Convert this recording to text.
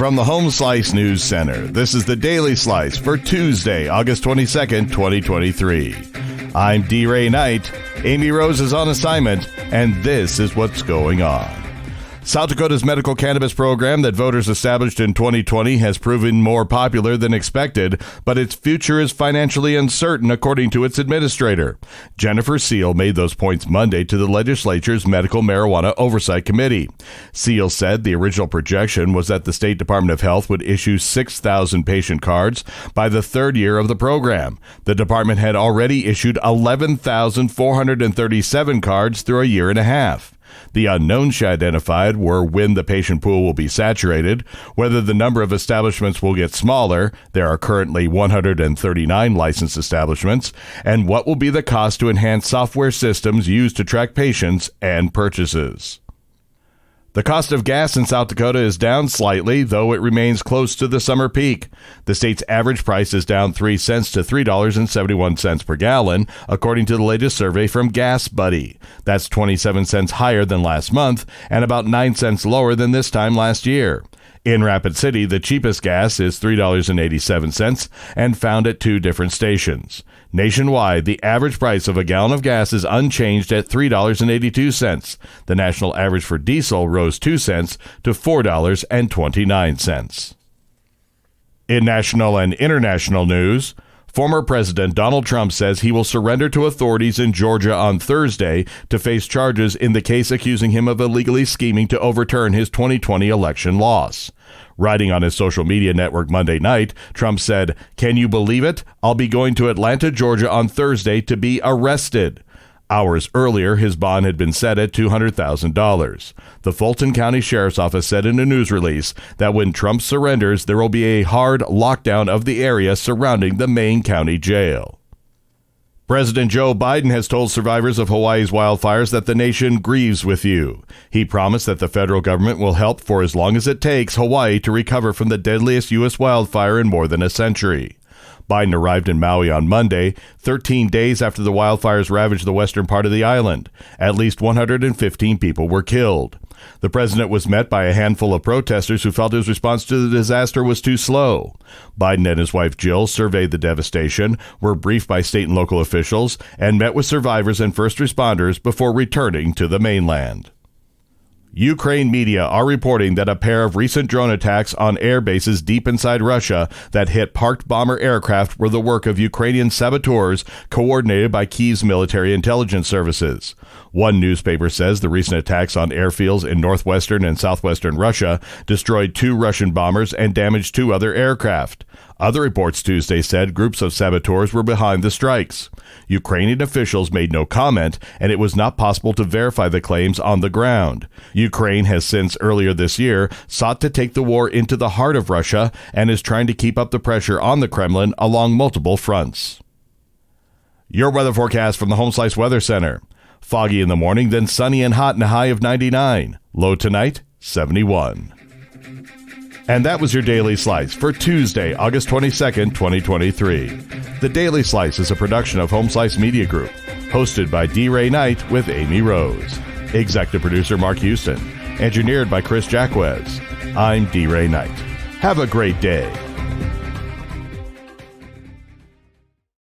From the Home Slice News Center, this is the Daily Slice for Tuesday, August 22nd, 2023. I'm D. Ray Knight. Amy Rose is on assignment, and this is what's going on. South Dakota's medical cannabis program that voters established in 2020 has proven more popular than expected, but its future is financially uncertain, according to its administrator. Jennifer Seal made those points Monday to the legislature's Medical Marijuana Oversight Committee. Seal said the original projection was that the State Department of Health would issue 6,000 patient cards by the third year of the program. The department had already issued 11,437 cards through a year and a half. The unknowns she identified were when the patient pool will be saturated, whether the number of establishments will get smaller — there are currently 139 licensed establishments — and what will be the cost to enhance software systems used to track patients and purchases. The cost of gas in South Dakota is down slightly, though it remains close to the summer peak. The state's average price is down 3 cents to $3.71 per gallon, according to the latest survey from Gas Buddy. That's 27 cents higher than last month and about 9 cents lower than this time last year. In Rapid City, the cheapest gas is $3.87 and found at 2 different stations. Nationwide, the average price of a gallon of gas is unchanged at $3.82. The national average for diesel rose 2 cents to $4.29. In national and international news, former President Donald Trump says he will surrender to authorities in Georgia on Thursday to face charges in the case accusing him of illegally scheming to overturn his 2020 election loss. Writing on his social media network Monday night, Trump said, "Can you believe it? I'll be going to Atlanta, Georgia on Thursday to be arrested." Hours earlier, his bond had been set at $200,000. The Fulton County Sheriff's Office said in a news release that when Trump surrenders, there will be a hard lockdown of the area surrounding the main county jail. President Joe Biden has told survivors of Hawaii's wildfires that the nation grieves with you. He promised that the federal government will help for as long as it takes Hawaii to recover from the deadliest U.S. wildfire in more than a century. Biden arrived in Maui on Monday, 13 days after the wildfires ravaged the western part of the island. At least 115 people were killed. The president was met by a handful of protesters who felt his response to the disaster was too slow. Biden and his wife Jill surveyed the devastation, were briefed by state and local officials, and met with survivors and first responders before returning to the mainland. Ukraine media are reporting that a pair of recent drone attacks on air bases deep inside Russia that hit parked bomber aircraft were the work of Ukrainian saboteurs coordinated by Kyiv's military intelligence services. One newspaper says the recent attacks on airfields in northwestern and southwestern Russia destroyed 2 Russian bombers and damaged 2 other aircraft. Other reports Tuesday said groups of saboteurs were behind the strikes. Ukrainian officials made no comment, and it was not possible to verify the claims on the ground. Ukraine has since earlier this year sought to take the war into the heart of Russia and is trying to keep up the pressure on the Kremlin along multiple fronts. Your weather forecast from the Home Slice Weather Center. Foggy in the morning, then sunny and hot and a high of 99. Low tonight, 71. And that was your Daily Slice for Tuesday, August 22nd, 2023. The Daily Slice is a production of Home Slice Media Group, hosted by D. Ray Knight with Amy Rose. Executive producer Mark Houston. Engineered by Chris Jacquez. I'm D. Ray Knight. Have a great day.